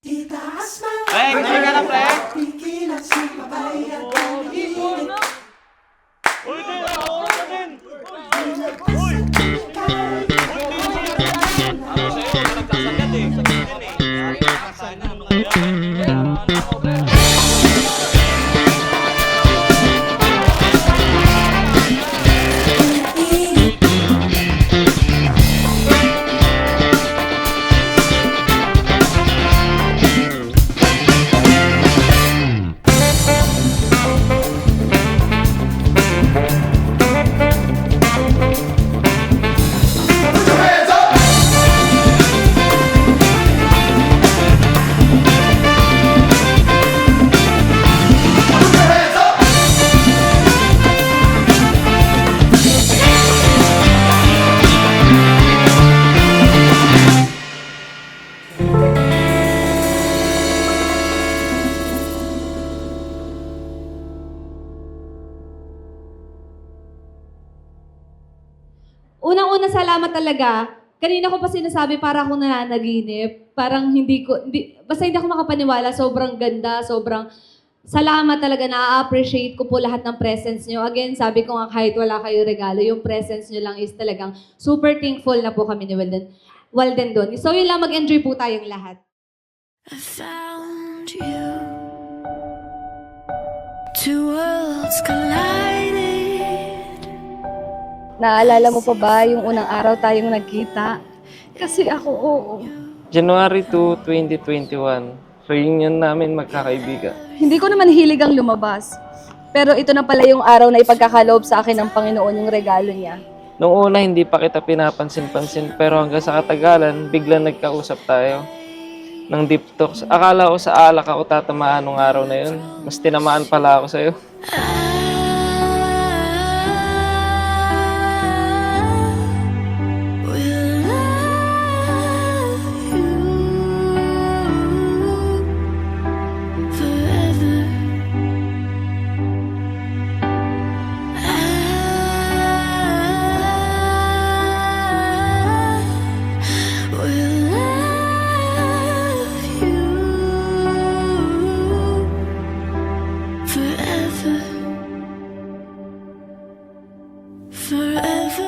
Pre, gusto ka na, pre? Uy, din! Ako na din! Uy! Ako sa'yo, nagsasagat eh. Sana, ano kaya? Unang-una, salamat talaga. Kanina ko pa sinasabi para akong nananaginip. Parang basta hindi ako makapaniwala, sobrang ganda, sobrang salamat talaga, na-appreciate ko po lahat ng presence nyo. Again, sabi ko nga kahit wala kayo regalo, yung presence nyo lang is talagang super thankful na po kami ni Walden doon. So yun lang, mag-enjoy po tayong lahat. I found you. Two worlds collided. Naalala mo pa ba yung unang araw tayong nagkita? Kasi ako, oo. January 2, 2021. Reunion namin magkakaibigan. Hindi ko naman hilig ang lumabas. Pero ito na pala yung araw na ipagkakaloob sa akin ng Panginoon yung regalo niya. Noong una hindi pa kita pinapansin-pansin pero hanggang sa katagalan, biglang nagkausap tayo ng deep talks. Akala ko sa alak ako tatamaan nung araw na yun. Mas tinamaan pala ako sa'yo.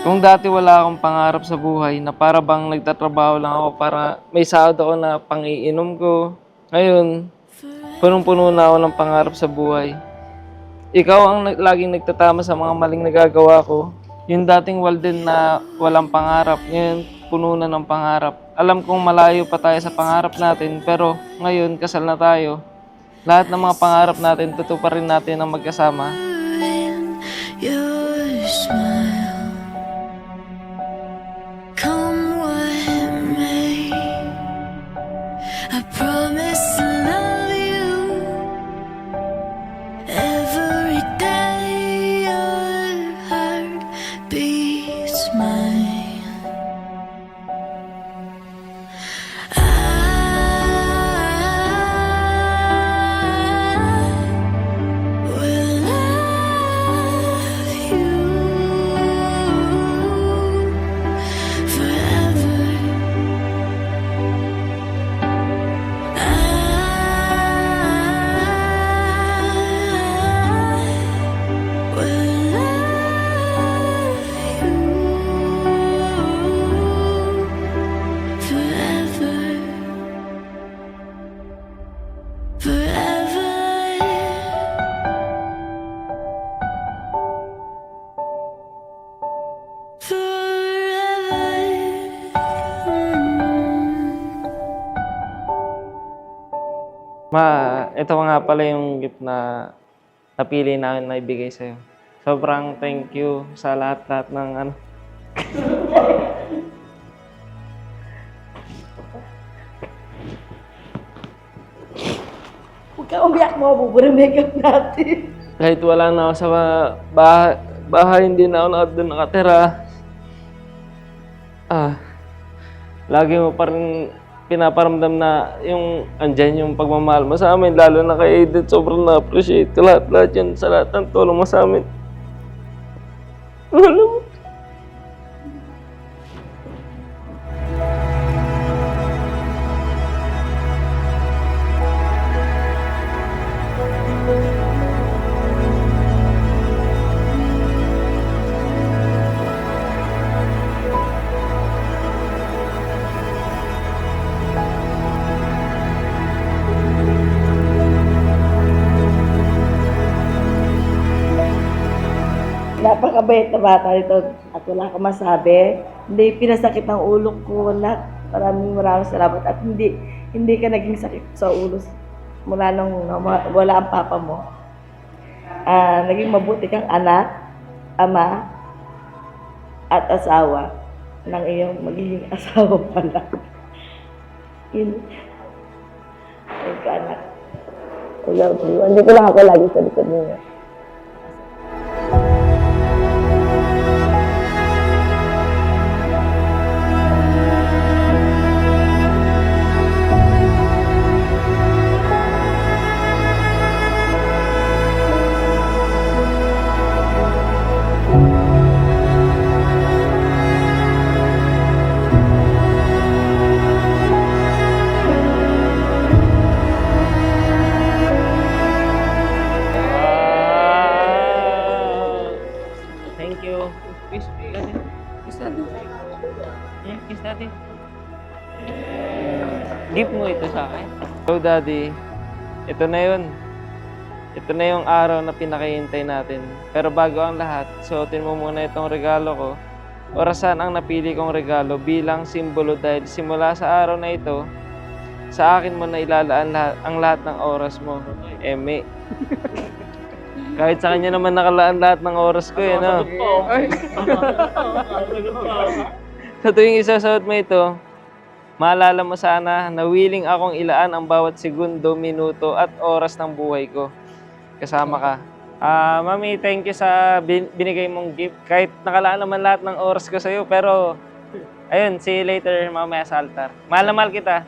Kung dati wala akong pangarap sa buhay na para bang nagtatrabaho lang ako para may sahod ako na pang-iinom ko. Ngayon, punong-puno na ako ng pangarap sa buhay. Ikaw ang laging nagtatama sa mga maling nagagawa ko. Yung dating Walden na walang pangarap, ngayon puno na ng pangarap. Alam kong malayo pa tayo sa pangarap natin, pero ngayon kasal na tayo. Lahat ng mga pangarap natin, tutuparin natin ang magkasama. Your smile, come what may, I promise to love you every day. Your heart beats mine. Ma, ito nga pala yung gift na napili namin na ibigay sa'yo. Sobrang thank you sa lahat-lahat ng ano. Huwag ka umiyak mo, bubura makeup natin. Kahit wala na ako sa bahay, hindi na ako doon nakatira. Lagi mo pa rin pinaparamdam na yung andyan yung pagmamahal mo sa amin, lalo na kay Aiden. Sobrang na-appreciate ko lahat yan sa lahat ng tulong mo sa amin. Alam mo. Napakabait na bata nito at wala akong masabi. Hindi pinasakit ng ulo ko, anak. Maraming salamat at hindi ka naging sakit sa ulo mula nung wala ang papa mo. Naging mabuti kang anak, ama, at asawa ng iyong magiging asawa pala. Yun. Thank you, anak. I love you. Hindi ko lang ako lagi sa likod niyo. Thank you. Kiss, daddy. Kiss, daddy. Kiss, daddy. Gift mo ito sa akin. So, daddy, ito na yun. Ito na yung araw na pinakahintay natin. Pero bago ang lahat, suotin mo muna itong regalo ko. Orasan ang napili kong regalo bilang simbolo dahil simula sa araw na ito, sa akin mo na ilalaan ang lahat ng oras mo. Eme. Kahit sa kanya naman nakalaan lahat ng oras ko, eh, no? Sa tuwing isasuot mo ito, maalala mo sana na willing akong ilaan ang bawat segundo, minuto at oras ng buhay ko. Kasama ka. Mami, thank you sa binigay mong gift. Kahit nakalaan naman lahat ng oras ko sa'yo, pero ayun, see you later mamaya sa altar. Mahal na mahal kita.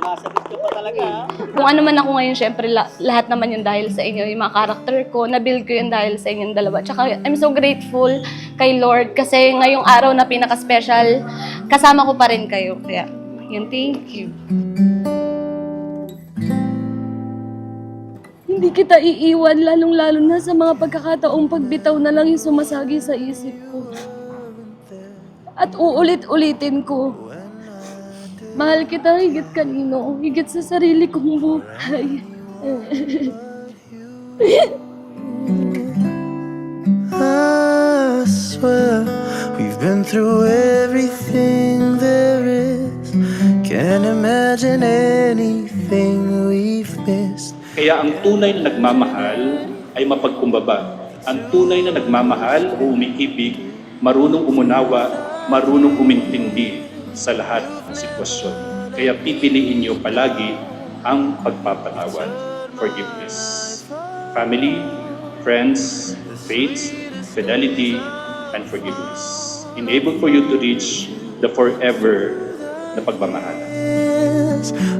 Nasagot ka pa talaga, ha? Kung ano man ako ngayon, syempre lahat naman yun dahil sa inyo. Yung mga karakter ko, na-build ko yun dahil sa inyong dalawa. Tsaka I'm so grateful kay Lord kasi ngayong araw na pinaka-special, kasama ko pa rin kayo. Kaya, yun, thank you. Hindi kita iiwan, lalong-lalo na sa mga pagkakataong pagbitaw na lang yung sumasagi sa isip ko. At uulit-ulitin ko. Mahal kita higit kanino, higit sa sarili kong buhay. I swear we've been through everything there is. Can't imagine anything we've missed. Kaya ang tunay na nagmamahal ay mapagkumbaba. Ang tunay na nagmamahal o umiibig, marunong umunawa, marunong umintindi sa lahat ng sitwasyon. Kaya pipiliin niyo palagi ang pagpapatawad, forgiveness. Family, friends, faith, fidelity, and forgiveness. Enable for you to reach the forever na pagmamahala.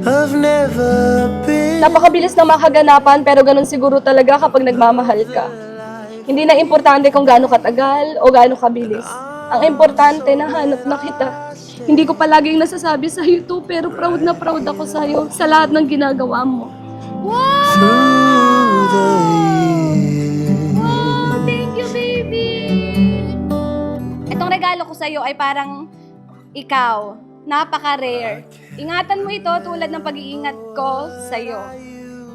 I've never been. Napakabilis ng makaganapan pero ganun siguro talaga kapag nagmamahal ka. Hindi na importante kung gaano katagal o gaano kabilis. Ang importante na hanap na kita. Hindi ko palaging nasasabi sa iyo to pero proud na proud ako sa iyo sa lahat ng ginagawa mo. Through the years. Wow, thank you, baby! Itong regalo ko sa'yo ay parang ikaw. Napaka-rare. Ingatan mo ito tulad ng pag-iingat ko sa'yo.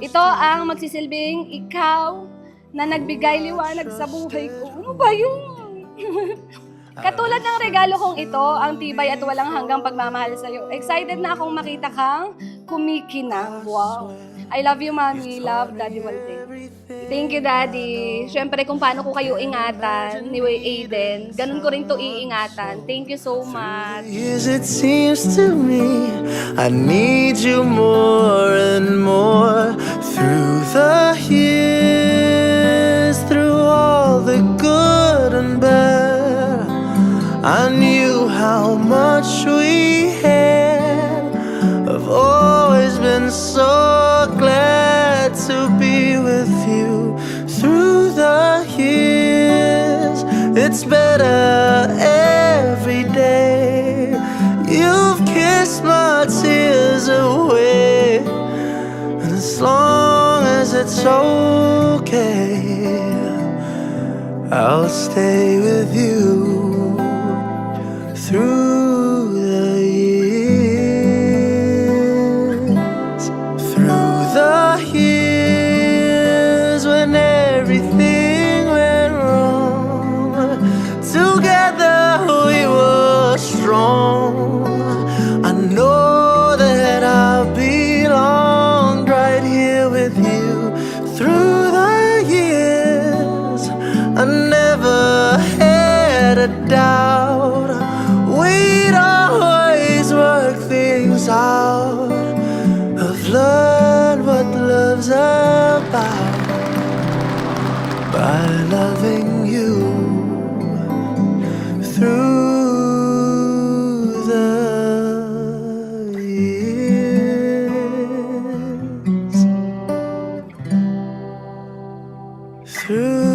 Ito ang magsisilbing ikaw na nagbigay liwanag sa buhay ko. Ano ba yun? Katulad ng regalo kong ito, ang tibay at walang hanggang pagmamahal sa'yo. Excited na akong makita kang kumikinang. Wow. I love you, Mommy. Love, Daddy Walden. Thank you, Daddy. Siyempre, kung paano ko kayo ingatan ni Aiden, ganun ko rin to iingatan. Thank you so much. Years it seems to me I need you more and more. Through the years, through all the good and bad, I knew how much we had. I've always been so glad to be with you. Through the years, it's better every day. You've kissed my tears away, and as long as it's okay, I'll stay with you through the years. Through the years when everything out. I've learned what love's about by loving you through the years. Through